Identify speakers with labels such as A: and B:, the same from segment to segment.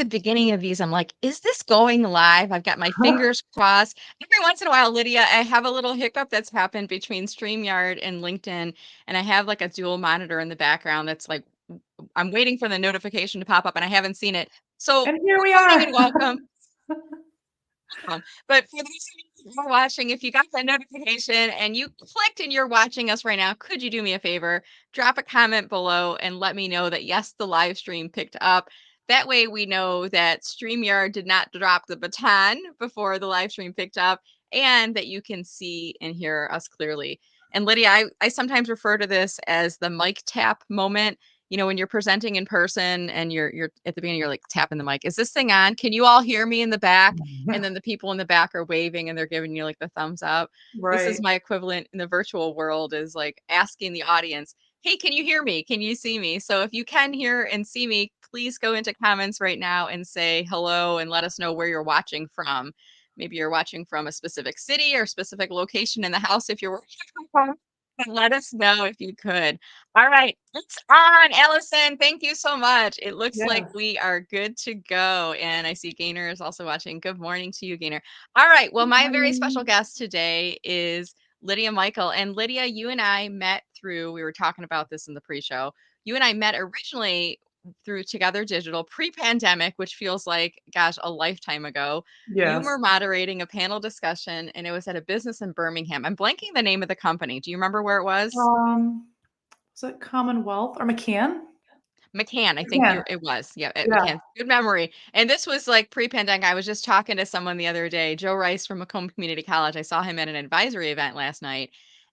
A: the beginning of these, I'm like, is this going live? I've got my fingers crossed. Every once in a while, Lydia, I have a little hiccup that's happened between StreamYard and LinkedIn, and I have like a dual monitor in the background that's like, I'm waiting for the notification to pop up and I haven't seen it. So,
B: And here
A: good
B: we
A: morning
B: are.
A: and welcome. But for those of you who are watching, if you got that notification and you clicked and you're watching us right now, could you do me a favor? Drop a comment below and let me know that yes, the live stream picked up. That way we know that StreamYard did not drop the baton before the live stream picked up and that you can see and hear us clearly. And Lydia, I sometimes refer to this as the mic tap moment. You know, when you're presenting in person and you're at the beginning, you're like tapping the mic. Is this thing on? Can you all hear me in the back? And then the people in the back are waving and they're giving you like the thumbs up. This is
B: Right.
A: my equivalent in the virtual world is like asking the audience, hey, can you hear me? Can you see me? So if you can hear and see me, please go into comments right now and say hello and let us know where you're watching from. Maybe you're watching from a specific city or specific location in the house if you're working from home. But let us know if you could. All right, it's on, Allison. Thank you so much. It looks like
B: Yes.
A: we are good to go. And I see Gaynor is also watching. Good morning to you, Gaynor. All right. Well,
B: Good
A: my very special
B: morning.
A: guest today is Lydia Michael. And Lydia, you and I met through, we were talking about this in the pre show. You and I met originally through Together Digital pre pandemic, which feels like, gosh, a lifetime ago. You
B: Yes.
A: were moderating a panel discussion and it was at a business in Birmingham. I'm blanking the name of the company. Do you remember where it was?
B: Um, was it Commonwealth or McCann?
A: McCann, I think
B: McCann.
A: you it was. Yeah, at
B: Yeah.
A: McCann. Good memory. And this was like pre-pandemic. I was just talking to someone the other day, Joe Rice from Macomb Community College. I saw him at an advisory event last night.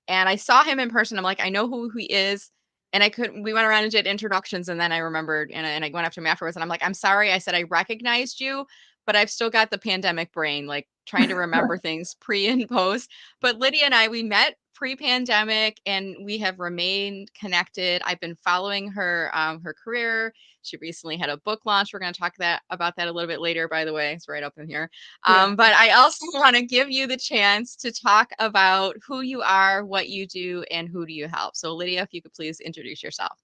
A: And I saw him in person. I'm like, I know who he is. And I couldn't, we went around and did introductions. And then I remembered and I went up to him afterwards. And I'm like, I'm sorry. I said, I recognized you, but I've still got the pandemic brain, like trying to remember things pre and post. But Lydia and I, we met pre-pandemic and we have remained connected. I've been following her career. She recently had a book launch. We're going to talk about that a little bit later, by the way. It's right up in here.
B: Yeah.
A: But I also want to give you the chance to talk about who you are, what you do, and who do you help. So Lydia, if you could please introduce yourself.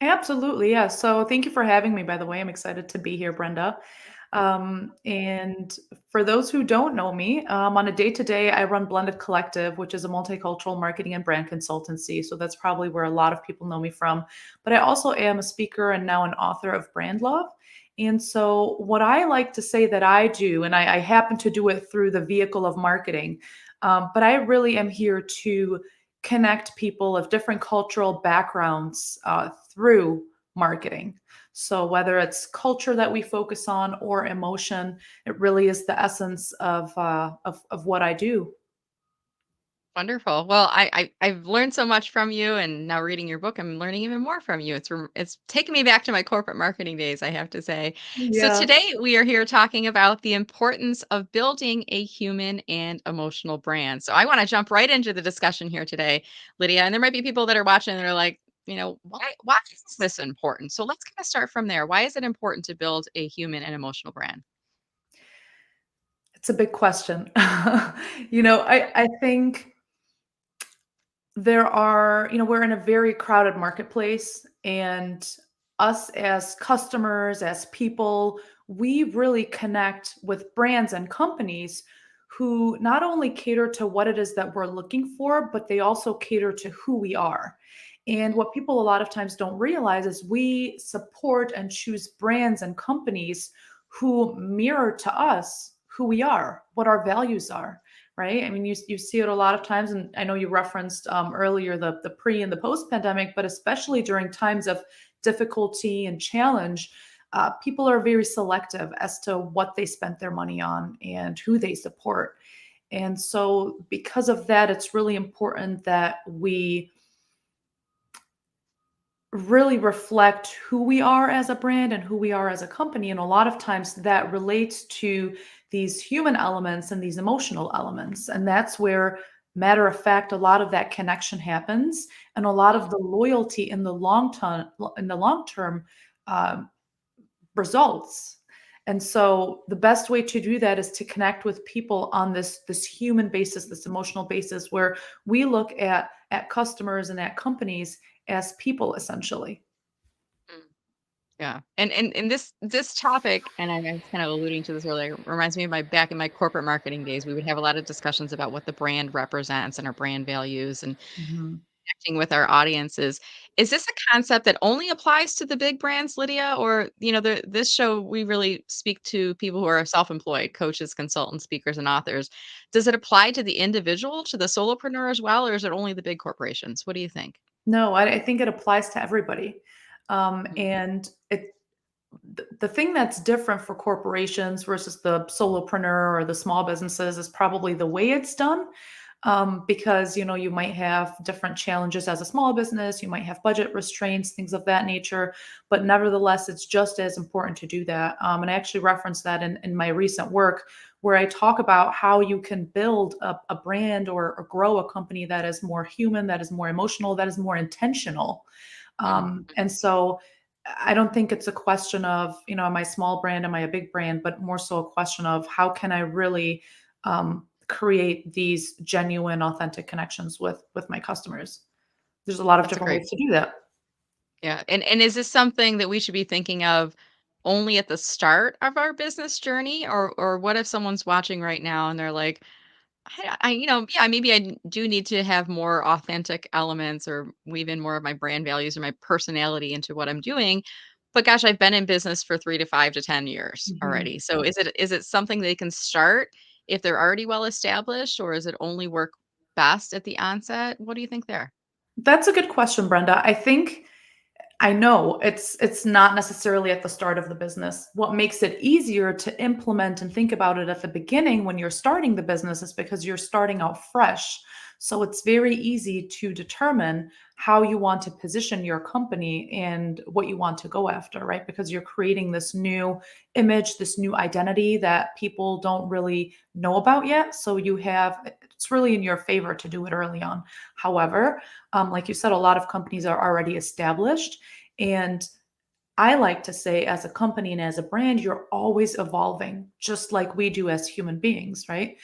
B: Absolutely. Yeah. So thank you for having me, by the way. I'm excited to be here, Brenda. And for those who don't know me, on a day to day, I run Blended Collective, which is a multicultural marketing and brand consultancy. So that's probably where a lot of people know me from. But I also am a speaker and now an author of Brand Love. And so, what I like to say that I do, and I happen to do it through the vehicle of marketing, but I really am here to connect people of different cultural backgrounds through marketing. So whether it's culture that we focus on or emotion, it really is the essence of what I do.
A: Wonderful. Well, I've learned so much from you, and now reading your book, I'm learning even more from you. It's taken me back to my corporate marketing days, I have to say. So
B: Yeah.
A: today we are here talking about the importance of building a human and emotional brand. So I want to jump right into the discussion here today, Lydia. And there might be people that are watching that are like, you know, why is this important? So let's kind of start from there. Why is it important to build a human and emotional brand?
B: It's a big question. I think there are, we're in a very crowded marketplace, and us as customers, as people, we really connect with brands and companies who not only cater to what it is that we're looking for, but they also cater to who we are. And what people a lot of times don't realize is we support and choose brands and companies who mirror to us who we are, what our values are, right? I mean, you see it a lot of times, and I know you referenced earlier the pre and the post pandemic, but especially during times of difficulty and challenge, people are very selective as to what they spent their money on and who they support. And so, because of that, it's really important that we really reflect who we are as a brand and who we are as a company. And a lot of times that relates to these human elements and these emotional elements. And that's where, matter of fact, a lot of that connection happens, and a lot of the loyalty in the long term um, results. And so the best way to do that is to connect with people on this human basis, this emotional basis, where we look at customers and at companies as people essentially.
A: Yeah. And this topic, and I was kind of alluding to this earlier, reminds me of my back in my corporate marketing days. We would have a lot of discussions about what the brand represents and our brand values and
B: Mhm.
A: connecting with our audiences. Is this a concept that only applies to the big brands, Lydia? Or, this show, we really speak to people who are self-employed, coaches, consultants, speakers, and authors. Does it apply to the individual, to the solopreneur as well, or is it only the big corporations? What do you think?
B: No, I think it applies to everybody.
A: Mhm.
B: And the thing that's different for corporations versus the solopreneur or the small businesses is probably the way it's done. Because you might have different challenges as a small business, you might have budget restraints, things of that nature, but nevertheless it's just as important to do that. And I actually referenced that in my recent work, where I talk about how you can build a brand, or grow a company that is more human, that is more emotional, that is more intentional.
A: Mhm.
B: And so I don't think it's a question of, am I a small brand, am I a big brand, but more so a question of how can I really create these genuine, authentic connections with my customers. There's a lot of
A: That's a
B: different
A: great
B: ways to do that.
A: Yeah, and is this something that we should be thinking of only at the start of our business journey, or what if someone's watching right now and they're like, yeah, maybe do need to have more authentic elements or weave in more of my brand values or my personality into what I'm doing. But gosh, I've been in business for 3 to 5 to 10 years
B: Mhm.
A: already. So is it something they can start if they're already well established, or is it only work best at the onset? What do you think there?
B: That's a good question, Brenda. I know it's not necessarily at the start of the business. What makes it easier to implement and think about it at the beginning when you're starting the business is because you're starting out fresh. So it's very easy to determine how you want to position your company and what you want to go after, right? Because you're creating this new image, this new identity that people don't really know about yet. So it's really in your favor to do it early on. However, like you said, a lot of companies are already established. And I like to say, as a company and as a brand, you're always evolving, just like we do as human beings, right?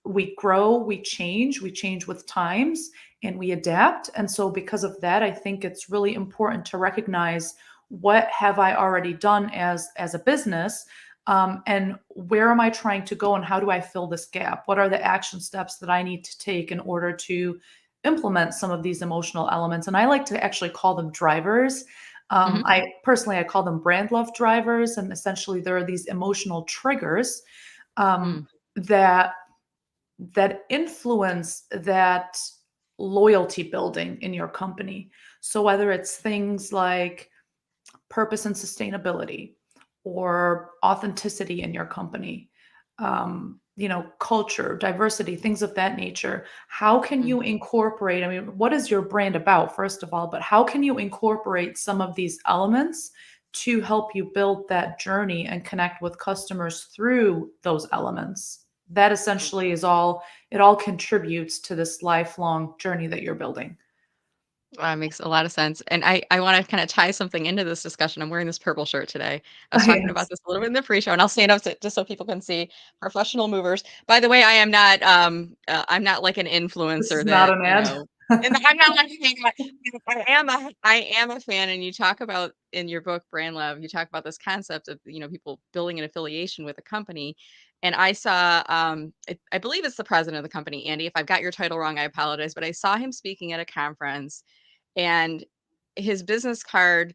B: We grow, we change with times, and we adapt. And so, because of that, I think it's really important to recognize what have I already done as a business, and where am I trying to go, and how do I fill this gap? What are the action steps that I need to take in order to implement some of these emotional elements? And I like to actually call them drivers.
A: Mhm.
B: I call them brand love drivers, and essentially there are these emotional triggers um,
A: Mm.
B: that influence that loyalty building in your company. So whether it's things like purpose and sustainability, or authenticity in your company, culture, diversity, things of that nature. How can
A: Mm.
B: you incorporate? I mean, what is your brand about, first of all, but how can you incorporate some of these elements to help you build that journey and connect with customers through those elements? That essentially is all, it all contributes to this lifelong journey that you're building.
A: Makes a lot of sense, and I wanna kinda tie something into this discussion. I'm wearing this purple shirt today. I was talking about
B: Yes.
A: this a little bit in the pre-show, and I'll stand up just so people can see professional movers. By the way, I'm not like an
B: This is
A: influencer
B: not
A: that,
B: an ad.
A: and I'm not like I am a fan, and you talk about in your book, Brand Love, you talk about this concept of, people building an affiliation with a company, and I saw, I believe it's the president of the company, Andy. If I've got your title wrong, I apologize, but I saw him speaking at a conference, and his business card,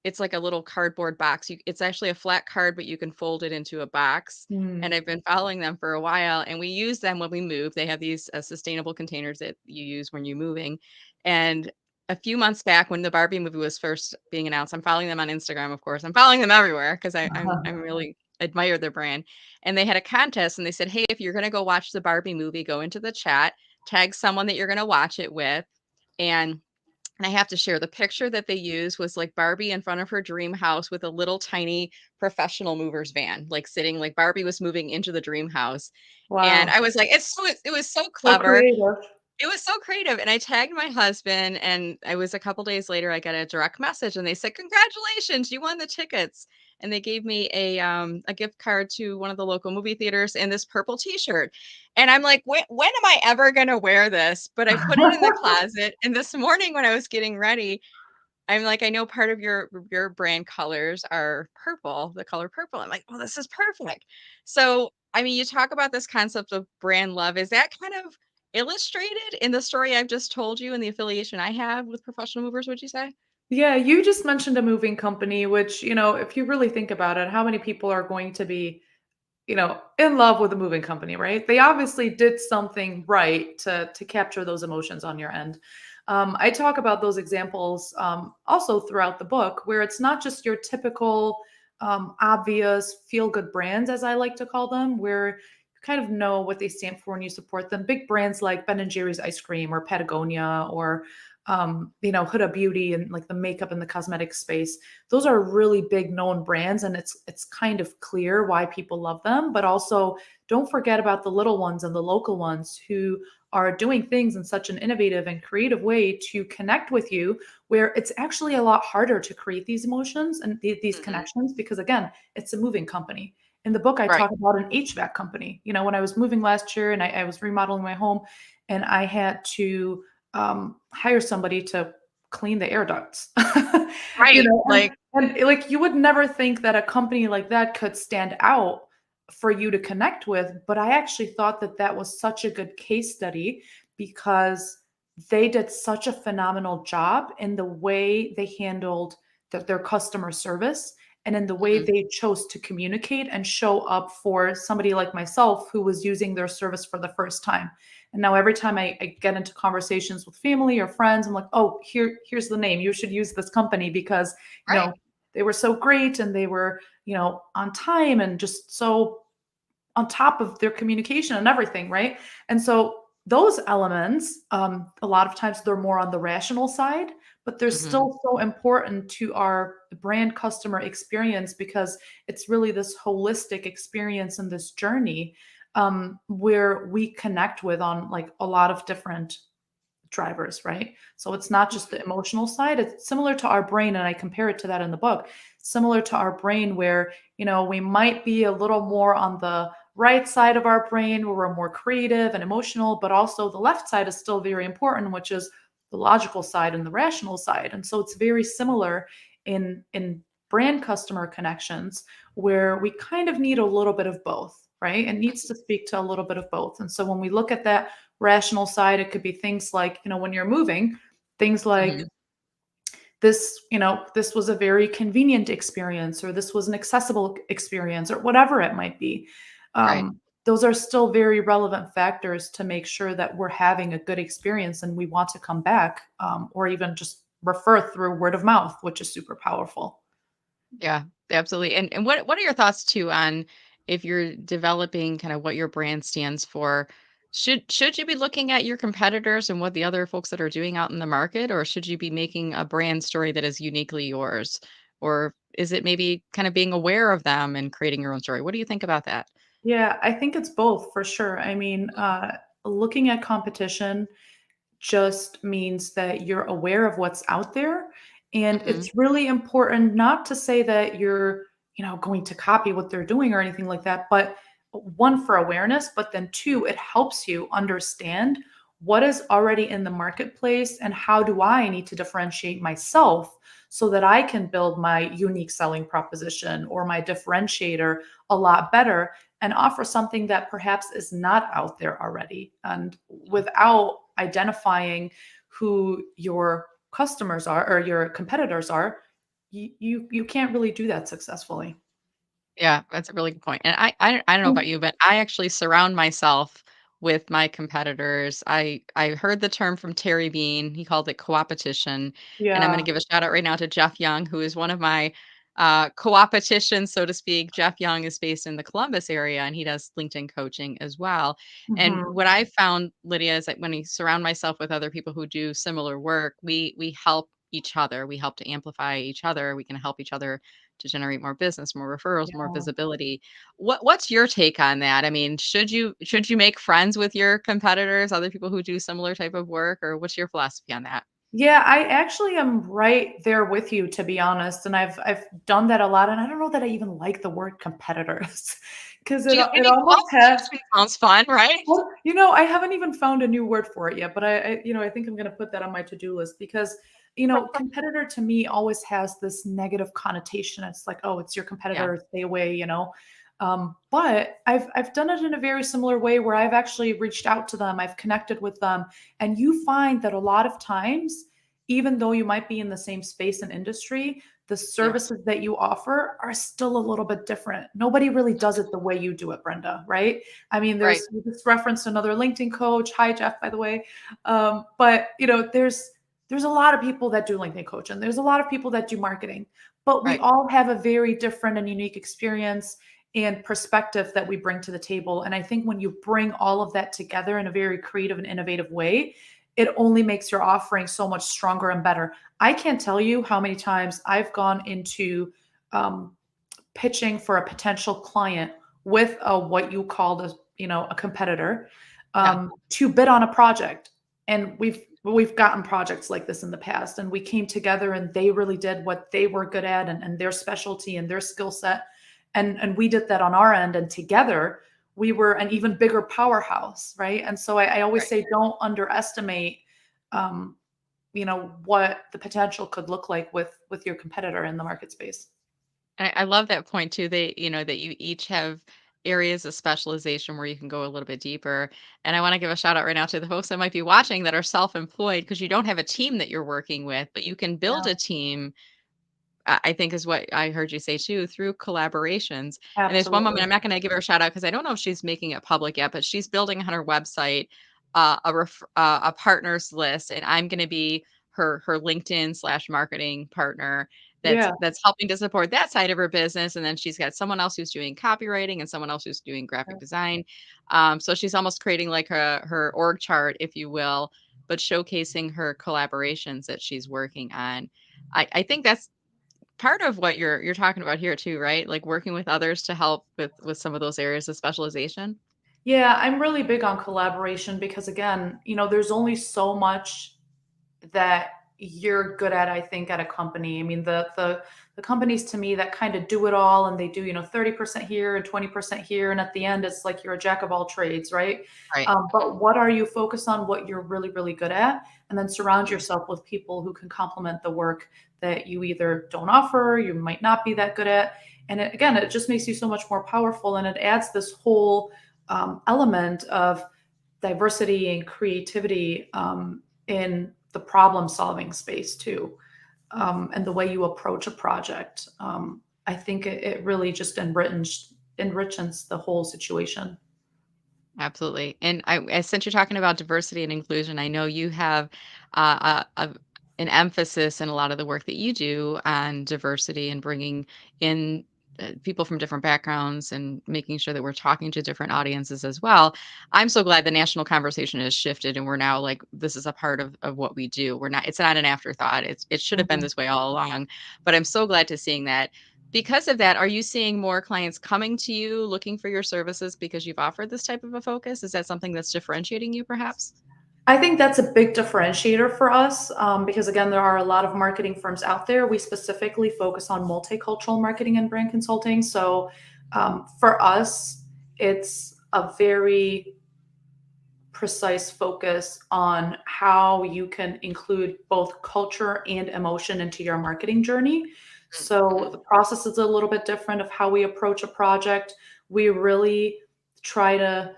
A: it's like a little cardboard box. It's actually a flat card, but you can fold it into a box. And
B: Hmm.
A: I've been following them for a while, and we use them when we move. They have these sustainable containers that you use when you're moving. And a few months back, when the Barbie movie was first being announced, I'm following them on Instagram, of course. I'm following them everywhere because I'm really admire their brand. And they had a contest, and they said, "Hey, if you're going to go watch the Barbie movie, go into the chat, tag someone that you're going to watch it with, and I have to share the picture that they used was like Barbie in front of her dream house with a little tiny professional movers van, like sitting like Barbie was moving into the dream house. And
B: Wow.
A: I was like, it was so
B: So
A: clever.
B: creative.
A: It was so creative, and I tagged my husband, and I was a couple days later, I got a direct message, and they said, "Congratulations, you won the tickets." And they gave me a gift card to one of the local movie theaters and this purple T-shirt. And I'm like, when am I ever gonna wear this? But I put it in the closet, and this morning when I was getting ready, I'm like, I know part of your brand colors are purple, the color purple. I'm like, oh, this is perfect. So, I mean, you talk about this concept of brand love. Is that kind of illustrated in the story I've just told you and the affiliation I have with professional movers, would you say?
B: Yeah, you just mentioned a moving company, which, if you really think about it, how many people are going to be, in love with a moving company, right? They obviously did something right to capture those emotions on your end. I talk about those examples also throughout the book, where it's not just your typical obvious feel good brands, as I like to call them, where you kind of know what they stand for and you support them. Big brands like Ben and Jerry's ice cream or Patagonia or Huda Beauty and like the makeup and the cosmetic space. Those are really big known brands, and it's kind of clear why people love them. But also, don't forget about the little ones and the local ones who are doing things in such an innovative and creative way to connect with you, where it's actually a lot harder to create these emotions and these
A: Hmm.
B: connections because, again, it's a moving company. In the book, I
A: Right.
B: talk about an HVAC company. When I was moving last year and I was remodeling my home, and I had to hire somebody to clean the air ducts.
A: Right. Like,
B: Like you would never think that a company like that could stand out for you to connect with, but I actually thought that that was such a good case study because they did such a phenomenal job in the way they handled their customer service and in the way
A: mhm,
B: they chose to communicate and show up for somebody like myself who was using their service for the first time. And now every time I get into conversations with family or friends, I'm like, oh, here's the name. You should use this company because, you
A: right.
B: know, they were so great and they were, on time and just so on top of their communication and everything, right? And so those elements, a lot of times they're more on the rational side, but they're
A: Hmm.
B: still so important to our brand customer experience because it's really this holistic experience and this journey where we connect with on like a lot of different drivers, right? So it's not just the emotional side. It's similar to our brain, and I compare it to that in the book. Similar to our brain, where we might be a little more on the right side of our brain, where we're more creative and emotional, but also the left side is still very important, which is the logical side and the rational side. And so it's very similar in brand customer connections, where we kind of need a little bit of both, right? It needs to speak to a little bit of both. And so when we look at that rational side, it could be things like, when you're moving, things like
A: Hmm.
B: this was a very convenient experience, or this was an accessible experience, or whatever it might be.
A: Right.
B: Those are still very relevant factors to make sure that we're having a good experience and we want to come back, or even just refer through word of mouth, which is super powerful.
A: Yeah, absolutely. And what are your thoughts too on if you're developing kind of what your brand stands for? Should you be looking at your competitors and what the other folks that are doing out in the market, or should you be making a brand story that is uniquely yours? Or is it maybe kind of being aware of them and creating your own story? What do you think about that?
B: Yeah, I think it's both for sure. I mean, looking at competition just means that you're aware of what's out there. And
A: Hmm.
B: it's really important not to say that you're, going to copy what they're doing or anything like that, but one, for awareness, but then two, it helps you understand what is already in the marketplace and how do I need to differentiate myself so that I can build my unique selling proposition or my differentiator a lot better and offer something that perhaps is not out there already. And without identifying who your customers are or your competitors are, you can't really do that successfully.
A: Yeah, that's a really good point. And I don't know about
B: Mm.
A: you, but I actually surround myself with my competitors. I heard the term from Terry Bean. He called it co-opetition. And I'm going to
B: Yeah.
A: give a shout out right now to Jeff Young, who is one of my co-opetitions, so to speak. Jeff Young is based in the Columbus area and he does LinkedIn coaching as well. And
B: Mhm.
A: what I found, Lydia, is that when I surround myself with other people who do similar work, we help each other. We help to amplify each other. We can help each other to generate more business, more referrals, more
B: Yeah.
A: visibility. What's your take on that? I mean, should you make friends with your competitors, other people who do similar type of work, or what's your philosophy on that?
B: Yeah, I actually am right there with you, to be honest, and I've done that a lot, and I don't know that I even like the word competitors because
A: Do you I
B: it
A: mean,
B: almost has.
A: competition sounds fun, right?
B: Well, I haven't even found a new word for it yet, but I think I'm gonna put that on my to-do list because Competitor to me always has this negative connotation. It's like, oh, it's your
A: Yeah,
B: competitor, stay away. But I've done it in a very similar way where I've actually reached out to them, I've connected with them, and you find that a lot of times, even though you might be in the same space and industry, the
A: yeah,
B: services that you offer are still a little bit different. Nobody really does it the way you do it, Brenda, right? I mean,
A: right,
B: you just referenced another LinkedIn coach. Hi, Jeff, by the way. But there's a lot of people that do LinkedIn coaching. There's a lot of people that do marketing, but we
A: right.
B: all have a very different and unique experience and perspective that we bring to the table. And I think when you bring all of that together in a very creative and innovative way, it only makes your offering so much stronger and better. I can't tell you how many times I've gone into um, pitching for a potential client with a what you called a competitor
A: Yeah,
B: to bid on a project, and we've gotten projects like this in the past, and we came together and they really did what they were good at, and their specialty and their skill set, and we did that on our end, and together we were an even bigger powerhouse, right? And so I always
A: right.
B: say, don't underestimate um, what the potential could look like with your competitor in the market space.
A: I love that point too. That you each have areas of specialization where you can go a little bit deeper. And I want to give a shout out right now to the folks that might be watching that are self-employed because you don't have a team that you're working with, but you can build
B: Yeah,
A: a team. I think is what I heard you say too, through collaborations. And there's one woman,
B: absolutely.
A: I'm not going to give her a shout out because I don't know if she's making it public yet, but she's building on her website a partners list, and I'm going to be her LinkedIn slash marketing partner.
B: Yeah.
A: That's helping to support that side of her business, and then she's got someone else who's doing copywriting and someone else who's doing graphic design. So she's almost creating like her org chart, if you will, but showcasing her collaborations that she's working on. I think that's part of what you're talking about here too, right? Like working with others to help with some of those areas of specialization.
B: Yeah, I'm really big on collaboration because again, there's only so much that you're good at, I think, at a company. I mean, the companies to me that kind of do it all and they do, 30% here and 20% here. And at the end, it's like you're a jack of all trades, right?
A: Right.
B: But what are you focus on what you're really, really good at? And then surround
A: Mhm.
B: yourself with people who can complement the work that you either don't offer, you might not be that good at. And again, it just makes you so much more powerful. And it adds this whole element of diversity and creativity in the problem solving space too, and the way you approach a project. I think it really just enriches the whole situation.
A: Absolutely. And since you're talking about diversity and inclusion, I know you have an emphasis in a lot of the work that you do on diversity and bringing in people from different backgrounds and making sure that we're talking to different audiences as well. I'm so glad the national conversation has shifted and we're now like, this is a part of what we do. It's not an afterthought. It should have been
B: Mhm.
A: this way all along, but I'm so glad to seeing that. Because of that, are you seeing more clients coming to you looking for your services because you've offered this type of a focus? Is that something that's differentiating you perhaps?
B: I think that's a big differentiator for us because, again, there are a lot of marketing firms out there. We specifically focus on multicultural marketing and brand consulting. So for us, it's a very precise focus on how you can include both culture and emotion into your marketing journey. So
A: Mhm.
B: the process is a little bit different of how we approach a project. We really try to,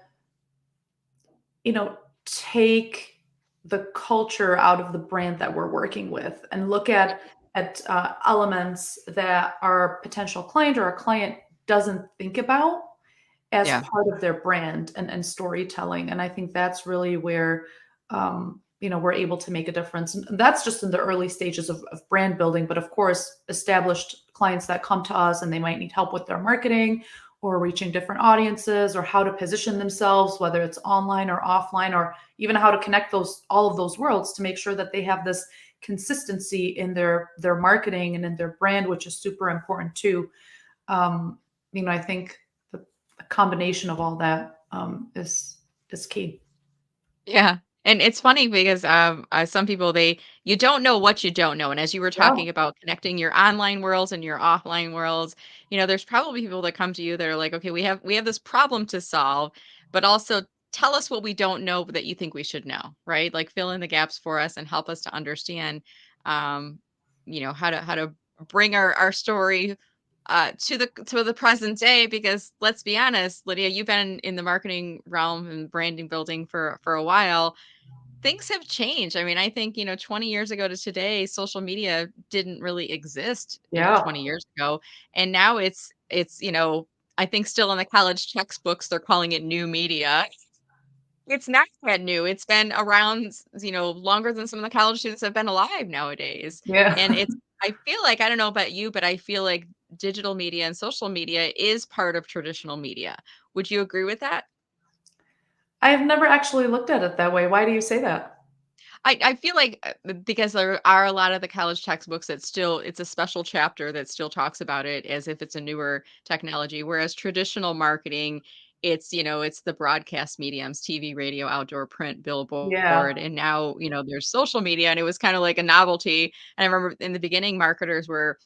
B: you know, take the culture out of the brand that we're working with and look at elements that our potential client or our client doesn't think about as
A: Yeah,
B: part of their brand and storytelling. And I think that's really where we're able to make a difference. And that's just in the early stages of brand building. But of course, established clients that come to us and they might need help with their marketing or reaching different audiences or how to position themselves, whether it's online or offline, or even how to connect those all of those worlds to make sure that they have this consistency in their marketing and in their brand, which is super important too. I think the combination of all that is key.
A: yeah. And it's funny because some people you don't know what you don't know. And as you were
B: Yeah.
A: talking about connecting your online worlds and your offline worlds, there's probably people that come to you that are like, okay, we have this problem to solve, but also tell us what we don't know that you think we should know, right? Like fill in the gaps for us and help us to understand. um, how to bring our story to the present day. Because let's be honest, Lydia, you've been in the marketing realm and branding building for a while. Things have changed. I mean, I think, 20 years ago to today, social media didn't really exist,
B: Yeah.
A: 20 years ago. And now it's I think still in the college textbooks, they're calling it new media. It's not brand new. It's been around, longer than some of the college students have been alive nowadays.
B: Yeah.
A: And I feel like, I don't know about you, but I feel like digital media and social media is part of traditional media. Would you agree with that?
B: I've never actually looked at it that way. Why do you say that?
A: I feel like, because there are a lot of the college textbooks that still it's a special chapter that still talks about it as if it's a newer technology, whereas traditional marketing, it's the broadcast mediums, TV, radio, outdoor, print,
B: Yeah.
A: billboard, and now, there's social media, and it was kind of like a novelty. And I remember in the beginning, marketers were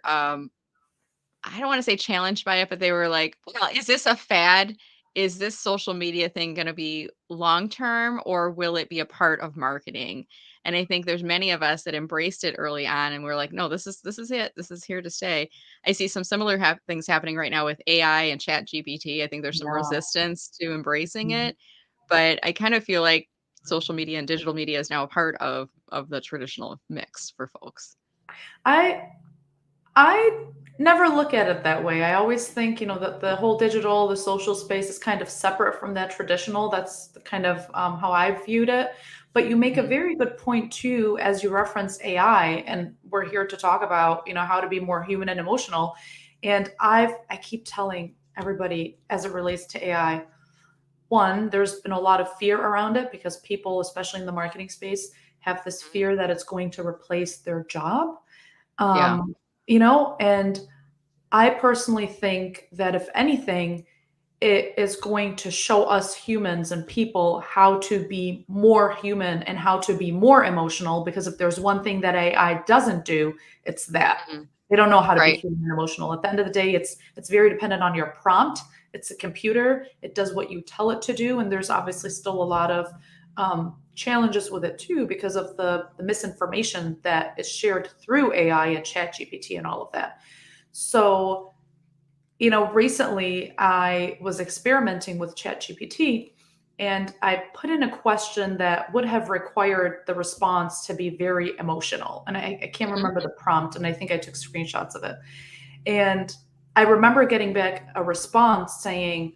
A: I don't wanna say challenged by it, but they were like, "Well, is this a fad? Is this social media thing gonna be long term, or will it be a part of marketing?" And I think there's many of us that embraced it early on, and we're like, "No, this is it. This is here to stay." I see some similar things happening right now with AI and ChatGPT. I think there's some
B: Yeah.
A: resistance to embracing
B: Mhm.
A: it, but I kind of feel like social media and digital media is now a part of the traditional mix for folks.
B: I I never look at it that way. I always think, that the whole digital, the social space is kind of separate from that traditional. That's the kind of how I viewed it. But you make a
A: Mhm.
B: very good point too, as you reference AI, and we're here to talk about, how to be more human and emotional. And I keep telling everybody as it relates to AI, one, there's been a lot of fear around it because people, especially in the marketing space, have this
A: Mhm.
B: fear that it's going to replace their job.
A: Yeah.
B: Um, and I personally think that if anything, it is going to show us humans and people how to be more human and how to be more emotional. Because if there's one thing that AI doesn't do, it's that.
A: Mhm.
B: They don't know how to be
A: Right.
B: human and emotional. At the end of the day, it's very dependent on your prompt. It's a computer. It does what you tell it to do, and there's obviously still a lot of challenges with it too because of the misinformation that is shared through AI and Chat GPT and all of that. So recently I was experimenting with ChatGPT and I put in a question that would have required the response to be very emotional. And I can't
A: Mhm.
B: remember the prompt, and I think I took screenshots of it. And I remember getting back a response saying,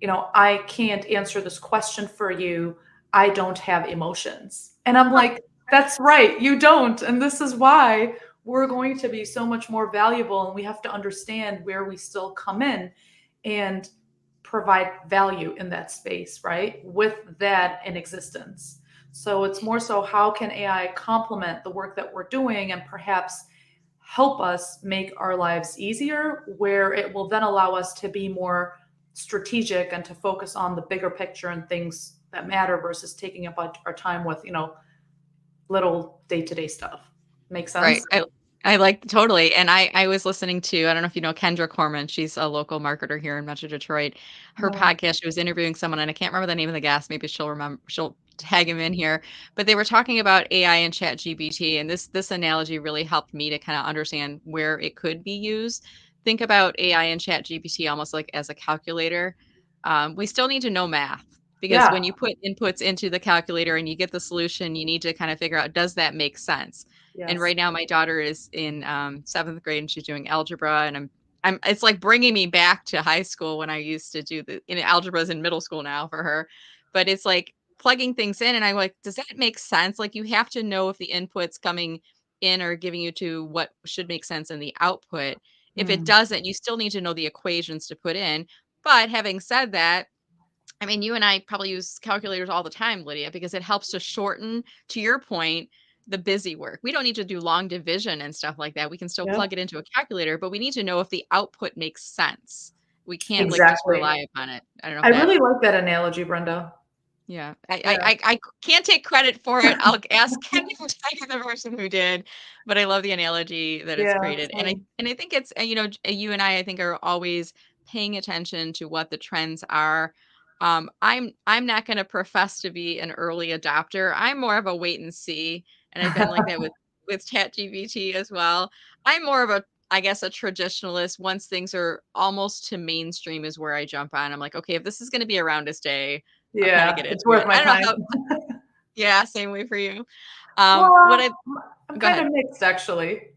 B: I can't answer this question for you. I don't have emotions. And I'm
A: Right.
B: like, that's right, you don't. And this is why we're going to be so much more valuable. And we have to understand where we still come in and provide value in that space, right? With that in existence. So it's more so how can AI complement the work that we're doing and perhaps help us make our lives easier, where it will then allow us to be more strategic and to focus on the bigger picture and things that matter versus taking up our time with, little day-to-day stuff. Make
A: Right.
B: sense?
A: I like totally. And I was listening to, I don't know if you know Kendra Corman. She's a local marketer here in Metro Detroit. Her
B: No.
A: podcast, she was interviewing someone, and I can't remember the name of the guest. Maybe she'll tag him in here. But they were talking about AI and Chat GPT, and this analogy really helped me to kind of understand where it could be used. Think about AI and Chat GPT almost like as a calculator. We still need to know math, because
B: Yeah.
A: when you put inputs into the calculator and you get the solution, you need to kind of figure out, does that make sense? And
B: Yes.
A: right now my daughter is in, 7th grade, and she's doing algebra, and I'm it's like bringing me back to high school when I used to do algebra is in middle school now for her. But it's like plugging things in, and I'm like, "Does that make sense?" Like, you have to know if the inputs coming in are giving you to what should make sense in the output. If it
B: Mm.
A: doesn't, you still need to know the equations to put in. But having said that, I mean, you and I probably use calculators all the time, Lydia, because it helps to shorten, to your point, the busy work. We don't need to do long division and stuff like that. We can still
B: Yep.
A: plug it into a calculator, but we need to know if the output makes sense. We can't like just
B: Exactly.
A: rely upon it. I don't know
B: I
A: if that.
B: really like that analogy, Brenda.
A: Yeah,
B: Yeah.
A: I can't take credit for it. I'll ask Kenny, the person who did, but I love the analogy that it's
B: Yeah,
A: created, and I
B: same.
A: and I think it's, you and I think are always paying attention to what the trends are. I'm not gonna profess to be an early adopter. I'm more of a wait and see, and I've been like that with ChatGPT as well. I'm more of a, I guess, a traditionalist. Once things are almost to mainstream is where I jump on. I'm like, okay, if this is gonna be around to stay, I'll kind of
B: Yeah,
A: get into
B: it's worth
A: it.
B: my
A: I don't
B: time.
A: know how. Yeah, same way for you.
B: Well,
A: What I
B: I'm
A: Go
B: kind of
A: ahead.
B: mixed actually.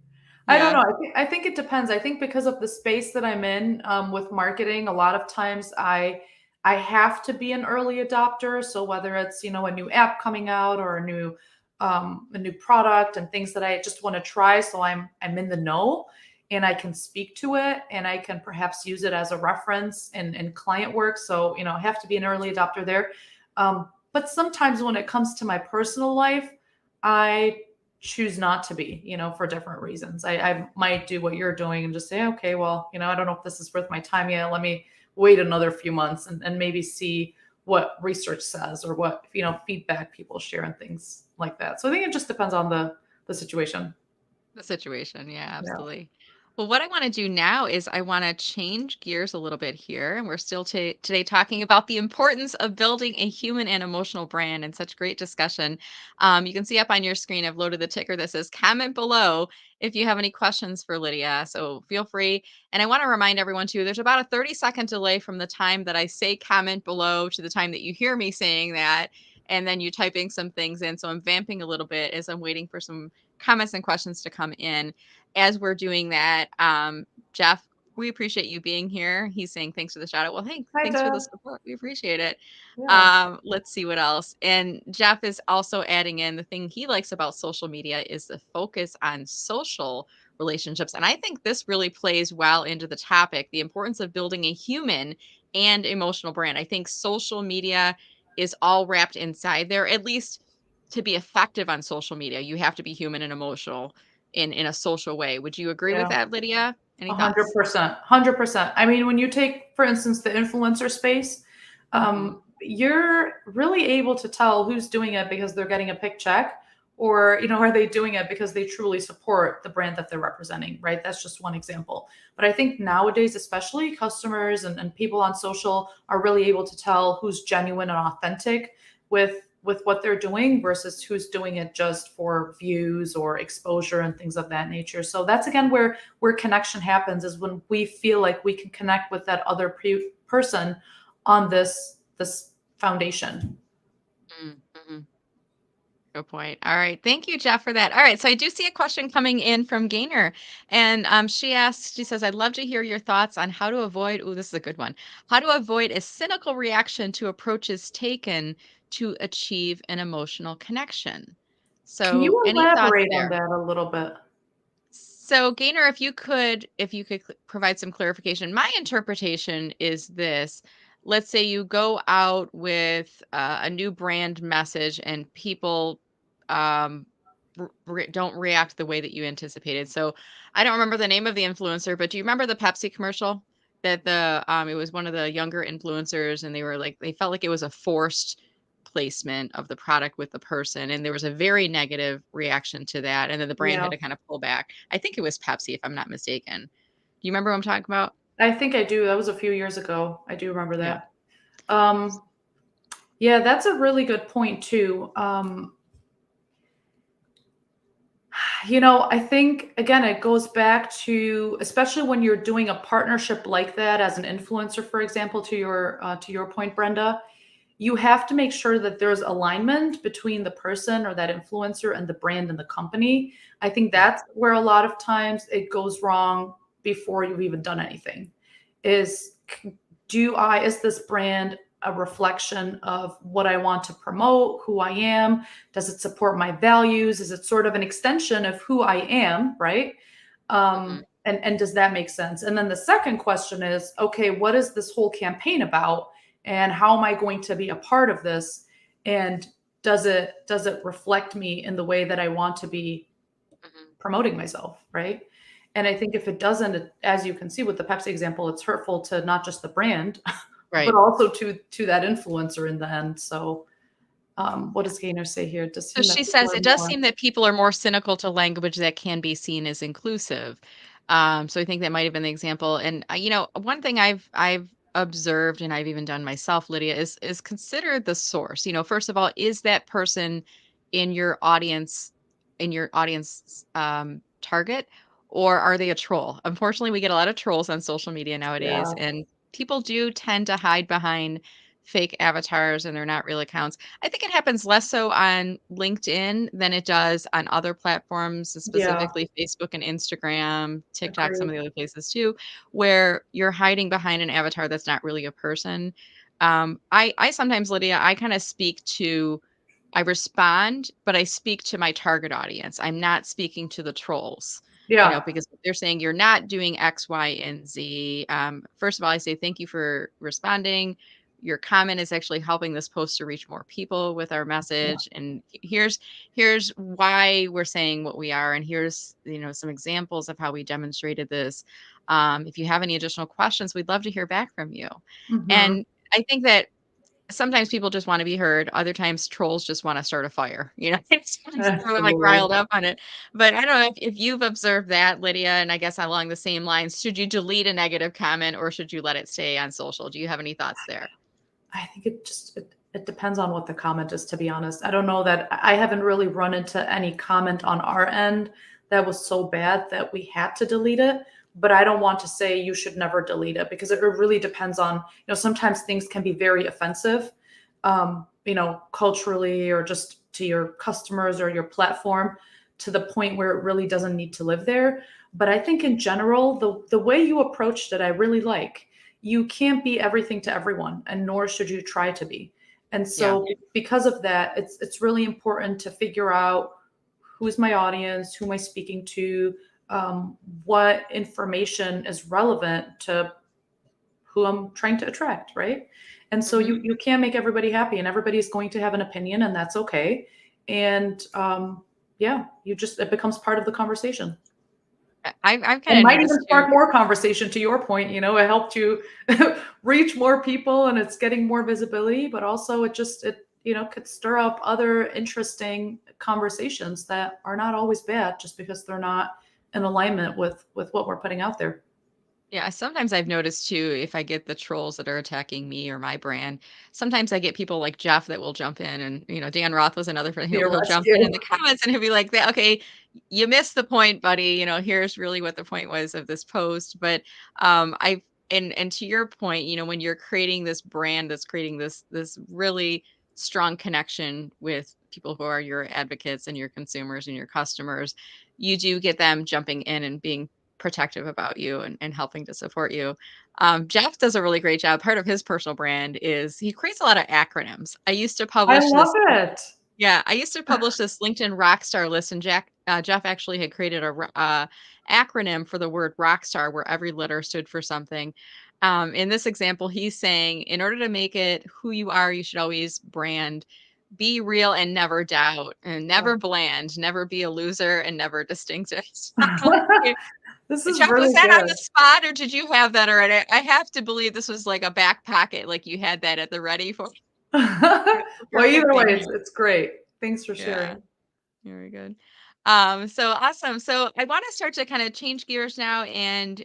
B: I don't
A: Yeah.
B: know. I think it depends. I think because of the space that I'm in with marketing, a lot of times I have to be an early adopter. So whether it's a new app coming out or a new product and things that I just want to try, so I'm in the know and I can speak to it and I can perhaps use it as a reference in client work. So I have to be an early adopter there. But sometimes when it comes to my personal life, I choose not to be, for different reasons. I might do what you're doing and just say, okay, well, I don't know if this is worth my time yet. Let me wait another few months and maybe see what research says or what, feedback people share and things like that. So I think it just depends on the situation.
A: The situation, yeah,
B: Yeah.
A: absolutely. Well, what I want to do now is I want to change gears a little bit here. And we're still today talking about the importance of building a human and emotional brand and such great discussion. You can see up on your screen, I've loaded the ticker that says comment below if you have any questions for Lydia. So feel free. And I want to remind everyone too, there's about a 30-second delay from the time that I say comment below to the time that you hear me saying that. And then you typing some things in. So I'm vamping a little bit as I'm waiting for some comments and questions to come in. As we're doing that, Jeff, we appreciate you being here. He's saying thanks for the shout out. Well, hey,
B: Hi,
A: thanks for
B: Deb.
A: the support. We appreciate it.
B: Yeah.
A: Let's see what else. And Jeff is also adding in the thing he likes about social media is the focus on social relationships. And I think this really plays well into the topic, the importance of building a human and emotional brand. I think social media is all wrapped inside there, at least to be effective on social media, you have to be human and emotional in a social way. Would you agree with
B: Yeah.
A: that, Lydia? Any thoughts?
B: 100%. 100%. I mean, when you take, for instance, the influencer space,
A: Mhm.
B: you're really able to tell who's doing it because they're getting a pick check or, are they doing it because they truly support the brand that they're representing, right? That's just one example. But I think nowadays, especially customers and people on social are really able to tell who's genuine and authentic with what they're doing versus who's doing it just for views or exposure and things of that nature. So that's again where connection happens is when we feel like we can connect with that other person on this foundation.
A: Mm, mhm. Good point. All right. Thank you, Jeff, for that. All right. So I do see a question coming in from Gainer. And she asks, she says, I'd love to hear your thoughts on how to avoid, oh, this is a good one. How to avoid a cynical reaction to approaches taken to achieve an emotional connection.
B: Can
A: So
B: you
A: any thoughts
B: elaborate on
A: there?
B: that a little bit?
A: So, Gaynor, if you could provide some clarification, my interpretation is this. Let's say you go out with a new brand message and people um, don't react the way that you anticipated. So, I don't remember the name of the influencer, but do you remember the Pepsi commercial that it was one of the younger influencers and they were like they felt like it was a forced placement of the product with the person and there was a very negative reaction to that and then the brand
B: Yeah,
A: had to kind of pull back. I think it was Pepsi if I'm not mistaken. Do you remember what I'm talking about?
B: I think I do. That was a few years ago. I do remember
A: Yeah.
B: that. Yeah, that's a really good point too. I think again, it goes back to especially when you're doing a partnership like that as an influencer, for example, to your point, Brenda, you have to make sure that there's alignment between the person or that influencer and the brand and the company. I think
A: Yeah.
B: that's where a lot of times it goes wrong before you've even done anything. Is is this brand a reflection of what I want to promote, who I am? Does it support my values? Is it sort of an extension of who I am, right?
A: Mhm.
B: And does that make sense? And then the second question is, okay, what is this whole campaign about? And how am I going to be a part of this? And does it reflect me in the way that I want to be
A: Mhm.
B: promoting myself, right? And I think if it doesn't, as you can see with the Pepsi example, it's hurtful to not just the brand, but
A: Right.
B: also to that influencer in the end. So, what does Gaynor say here? It does
A: So
B: seem that
A: she
B: people
A: says
B: are
A: it does
B: more.
A: seem that people are more cynical to language that can be seen as inclusive. So I think that might have been the example. And one thing I've observed, and I've even done myself, Lydia, is consider the source. First of all, is that person in your audience target, or are they a troll? Unfortunately, we get a lot of trolls on social media nowadays,
B: Yeah,
A: and people do tend to hide behind fake avatars and they're not real accounts. I think it happens less so on LinkedIn than it does on other platforms,
B: yeah,
A: specifically Facebook and Instagram, TikTok, some
B: agreed.
A: of the other places too, where you're hiding behind an avatar that's not really a person. I sometimes, Lydia, I kind of speak to, I respond, but I speak to my target audience. I'm not speaking to the trolls,
B: Yeah,
A: because if they're saying you're not doing X, Y, and Z. First of all, I say thank you for responding. Your comment is actually helping this post to reach more people with our
B: yeah,
A: message. And here's why we're saying what we are, and here's some examples of how we demonstrated this. If you have any additional questions, we'd love to hear back from you.
B: mhm.
A: And I think that sometimes people just wanna be heard, other times trolls just wanna start a fire, Sometimes they're really, like,
B: Absolutely.
A: riled up on it. But I don't know if you've observed that, Lydia, and I guess along the same lines, should you delete a negative comment or should you let it stay on social? Do you have any thoughts there?
B: I think it depends on what the comment is, to be honest. I don't know that I haven't really run into any comment on our end that was so bad that we had to delete it, but I don't want to say you should never delete it because it really depends on, sometimes things can be very offensive, culturally or just to your customers or your platform to the point where it really doesn't need to live there. But I think in general, the way you approached it, I really like. You can't be everything to everyone, and nor should you try to be. And
A: Yeah.
B: so because of that, it's really important to figure out who's my audience, who am I speaking to, what information is relevant to who I'm trying to attract, right? And so
A: Mhm.
B: you can't make everybody happy, and everybody's going to have an opinion, and that's okay. And yeah, it becomes part of the conversation.
A: I've
B: And
A: kinda
B: might even
A: noticed too.
B: spark more conversation to your point, it helped you reach more people and it's getting more visibility, but also it could stir up other interesting conversations that are not always bad just because they're not in alignment with what we're putting out there.
A: Yeah, sometimes I've noticed too, if I get the trolls that are attacking me or my brand, sometimes I get people like Jeff that will jump in, and Dan Roth was another friend.
B: The
A: He'll jump in
B: rescue.
A: the comments and he'll be like, "Okay, you missed the point, buddy. Here's really what the point was of this post." But I and to your point, when you're creating this brand that's creating this really strong connection with people who are your advocates and your consumers and your customers, you do get them jumping in and being protective about you and helping to support you. Jeff does a really great job. Part of his personal brand is he creates a lot of acronyms. I used to
B: I
A: publish
B: love
A: this.
B: it.
A: Yeah, I used to publish this LinkedIn rockstar list, and Jeff actually had created a acronym for the word rockstar, where every letter stood for something. In this example, he's saying, in order to make it who you are, you should always brand, be real and never doubt, and never bland, never be a loser, and never distinctive.
B: This is
A: Jeff, was
B: really
A: that on the
B: good.
A: spot or did you have that already? I have to believe this was like a back pocket, like you had that at the ready for
B: Well, either way,
A: perfecting
B: it's
A: you.
B: it's great. Thanks for
A: Yeah,
B: sharing.
A: very good. So awesome. So I want to start to kind of change gears now and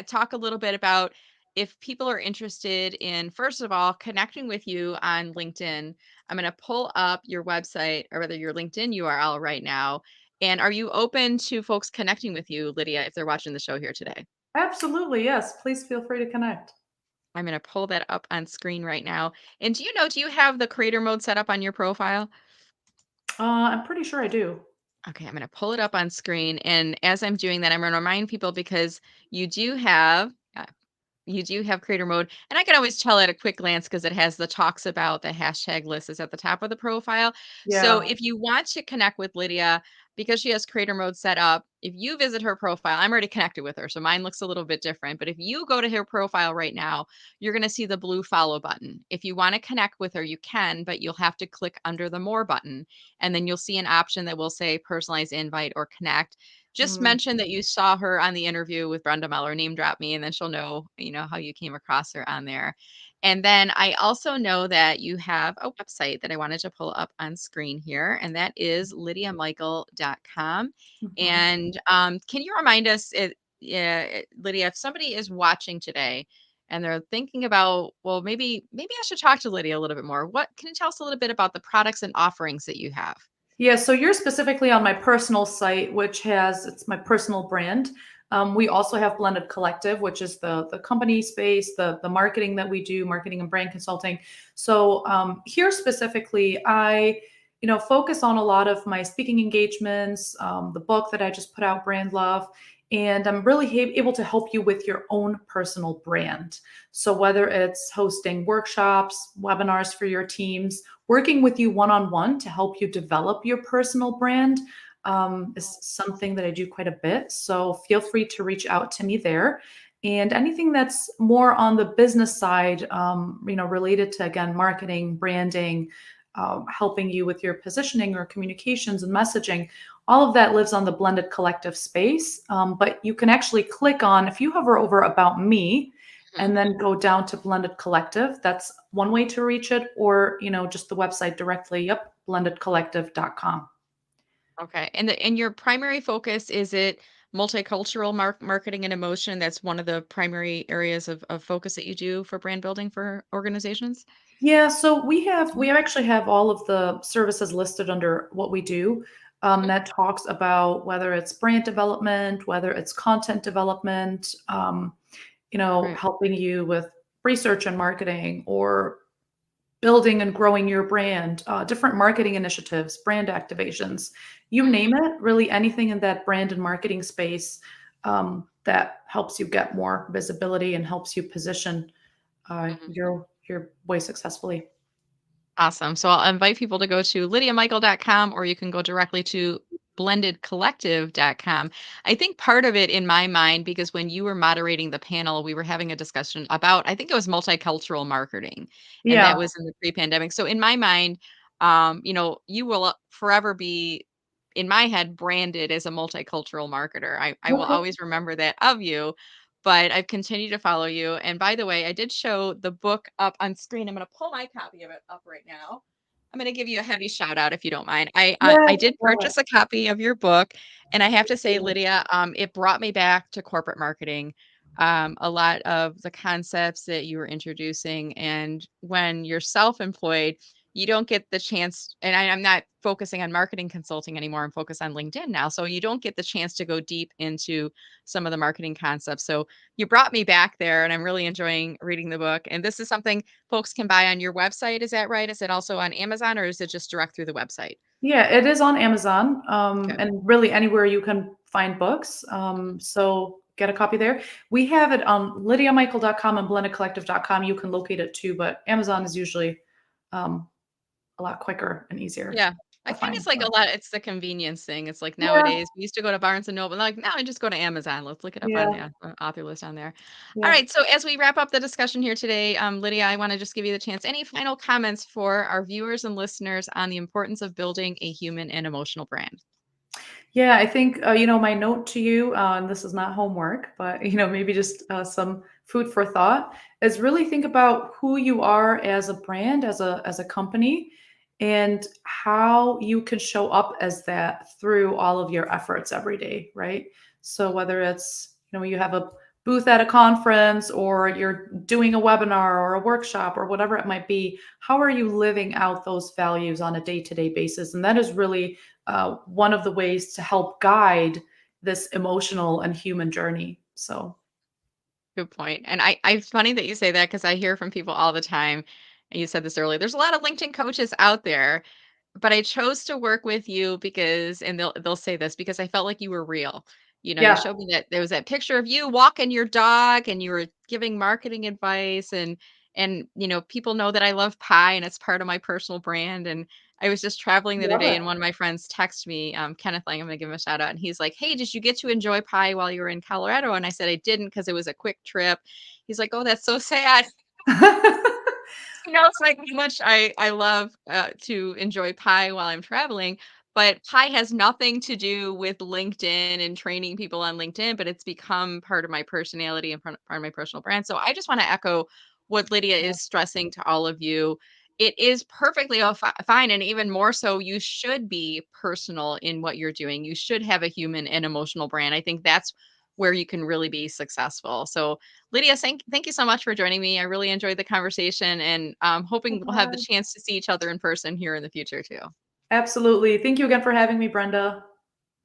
A: talk a little bit about if people are interested in, first of all, connecting with you on LinkedIn. I'm going to pull up your website or rather your LinkedIn URL right now. And are you open to folks connecting with you, Lydia, if they're watching the show here today?
B: Absolutely, yes. Please feel free to connect.
A: I'm gonna pull that up on screen right now. And do you have the creator mode set up on your profile?
B: I'm pretty sure I do.
A: Okay, I'm gonna pull it up on screen. And as I'm doing that, I'm gonna remind people because you do have you do have creator mode, and I can always tell at a quick glance because it has the talks about the hashtag list is at the top of the profile. So
B: Yeah.
A: if you want to connect with Lydia, because she has creator mode set up, if you visit her profile, I'm already connected with her, so mine looks a little bit different. But if you go to her profile right now, you're going to see the blue follow button. If you want to connect with her, you can, but you'll have to click under the more button, and then you'll see an option that will say personalized invite or connect. Just
B: Mm,
A: mention that you saw her on the interview with Brenda Meller, name drop me, and then she'll know, how you came across her on there. And then I also know that you have a website that I wanted to pull up on screen here, and that is lydiamichael.com.
B: mhm.
A: And can you remind us, Lydia, if somebody is watching today and they're thinking about, well, maybe I should talk to Lydia a little bit more. What can you tell us a little bit about the products and offerings that you have?
B: Yeah, so you're specifically on my personal site, which has it's my personal brand. We also have Blended Collective, which is the company space, the marketing that we do, marketing and brand consulting. So here specifically, I focus on a lot of my speaking engagements, the book that I just put out, Brand Love, and I'm really able to help you with your own personal brand. So whether it's hosting workshops, webinars for your teams, working with you one on one to help you develop your personal brand is something that I do quite a bit. So feel free to reach out to me there. And anything that's more on the business side, related to again marketing, branding, helping you with your positioning or communications and messaging, all of that lives on the Blended Collective space. But you can actually click on if you hover over About Me,
A: Mhm.
B: and then go down to Blended Collective. That's one way to reach it, or just the website directly. Yep, blendedcollective.com.
A: Okay. And your primary focus, is it multicultural marketing and emotion? That's one of the primary areas of focus that you do for brand building for organizations?
B: Yeah, so we have
A: Mhm.
B: we actually have all of the services listed under what we do.
A: Mhm.
B: That talks about whether it's brand development, whether it's content development,
A: Right.
B: helping you with research and marketing, or building and growing your brand, different marketing initiatives, brand activations, you
A: Mhm.
B: name it, really anything in that brand and marketing space that helps you get more visibility and helps you position
A: Mhm.
B: your way successfully.
A: Awesome. So I'll invite people to go to lydiamichael.com, or you can go directly to blendedcollective.com. I think part of it in my mind, because when you were moderating the panel, we were having a discussion about, I think it was multicultural marketing, and
B: Yeah.
A: that was in the pre-pandemic. So in my mind, you will forever be in my head branded as a multicultural marketer. I will
B: Okay.
A: always remember that of you, but I've continued to follow you. And by the way, I did show the book up on screen. I'm going to pull my copy of it up right now. I'm going to give you a heavy shout out if you don't mind. I
B: Yes.
A: did
B: Love
A: purchase a copy of your book, and I have to say,
B: it.
A: Lydia, it brought me back to corporate marketing. A lot of the concepts that you were introducing, and when you're self-employed, you don't get the chance. And I'm not focusing on marketing consulting anymore. I'm focused on LinkedIn now, so you don't get the chance to go deep into some of the marketing concepts. So you brought me back there, and I'm really enjoying reading the book. And this is something folks can buy on your website. Is that right? Is it also on Amazon, or is it just direct through the website?
B: Yeah, it is on Amazon,
A: Okay.
B: and really anywhere you can find books. So get a copy there. We have it on lydiamichael.com and blendedcollective.com. You can locate it too, but Amazon is usually um, a lot quicker and easier
A: Yeah. I
B: to
A: think
B: find.
A: it's like
B: So,
A: a lot, it's the convenience thing. It's like
B: yeah,
A: nowadays we used to go to Barnes and Noble, like now I just go to Amazon. Let's look it up on
B: yeah,
A: the author list on there. All
B: yeah.
A: right. So as we wrap up the discussion here today, Lydia, I want to just give you the chance. Any final comments for our viewers and listeners on the importance of building a human and emotional brand?
B: Yeah, I think, my note to you, and this is not homework, but, maybe just some food for thought is really think about who you are as a brand, as a company, and how you can show up as that through all of your efforts every day, right? So whether it's, you have a booth at a conference or you're doing a webinar or a workshop or whatever it might be, how are you living out those values on a day-to-day basis? And that is really one of the ways to help guide this emotional and human journey. So,
A: Good point. And it's funny that you say that, because I hear from people all the time. And you said this earlier. There's a lot of LinkedIn coaches out there, but I chose to work with you because, and they'll say this, because I felt like you were real. You
B: yeah,
A: showed me that there was that picture of you walking your dog, and you were giving marketing advice, and people know that I love pie, and it's part of my personal brand. And I was just traveling the other
B: love
A: day,
B: it.
A: and one of my friends texted me, Kenneth Lang, I'm gonna give him a shout out, and he's like, "Hey, did you get to enjoy pie while you were in Colorado?" And I said I didn't, because it was a quick trip. He's like, "Oh, that's so sad." It's like how much I love, to enjoy pie while I'm traveling, but pie has nothing to do with LinkedIn and training people on LinkedIn, but it's become part of my personality and part of my personal brand. So I just wanna echo what Lydia is stressing to all of you. It is perfectly fine, and even more so, you should be personal in what you're doing. You should have a human and emotional brand. I think that's where you can really be successful. So, Lydia, thank you so much for joining me. I really enjoyed the conversation, and hoping we'll have the
B: Bye.
A: chance to see each other in person here in the future too.
B: Absolutely. Thank you again for having me, Brenda.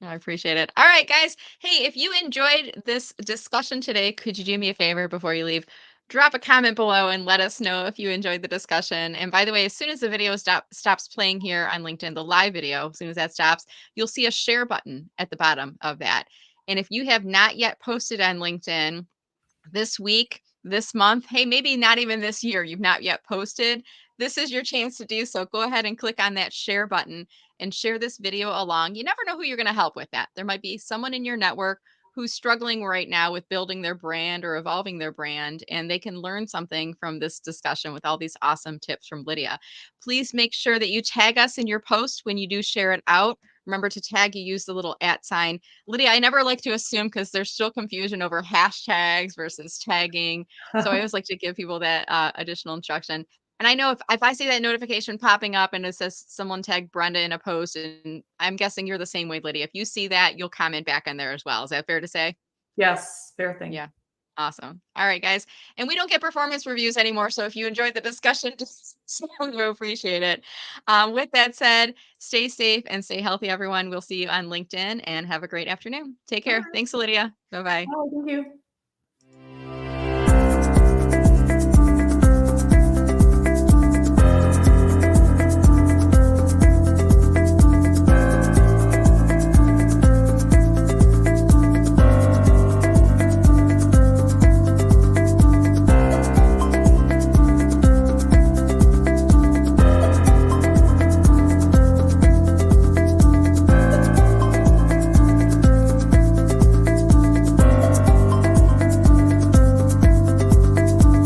A: I appreciate it. All right, guys. Hey, if you enjoyed this discussion today, could you do me a favor before you leave? Drop a comment below and let us know if you enjoyed the discussion. And by the way, as soon as the video stops playing here on LinkedIn, the live video, as soon as that stops, you'll see a share button at the bottom of that. And if you have not yet posted on LinkedIn, this week, this month, hey, maybe not even this year, you've not yet posted, this is your chance to do so. Go ahead and click on that share button and share this video along. You never know who you're going to help with that. There might be someone in your network who's struggling right now with building their brand or evolving their brand, and they can learn something from this discussion with all these awesome tips from Lydia. Please make sure that you tag us in your post when you do share it out. Remember to tag, you use the little @ sign. Lydia, I never like to assume because there's still confusion over hashtags versus tagging. So I always like to give people that additional instruction. And I know if I see that notification popping up and it says someone tagged Brenda in a post, and I'm guessing you're the same way, Lydia. If you see that, you'll comment back on there as well. Is that fair to say?
B: Yes, fair thing.
A: Yeah. Awesome. All right, guys. And we don't get performance reviews anymore. So if you enjoyed the discussion, just we appreciate it. With that said, stay safe and stay healthy, everyone. We'll see you on LinkedIn and have a great afternoon. Take
B: All
A: care.
B: right.
A: Thanks, Lydia. Bye bye.
B: Bye. Thank you.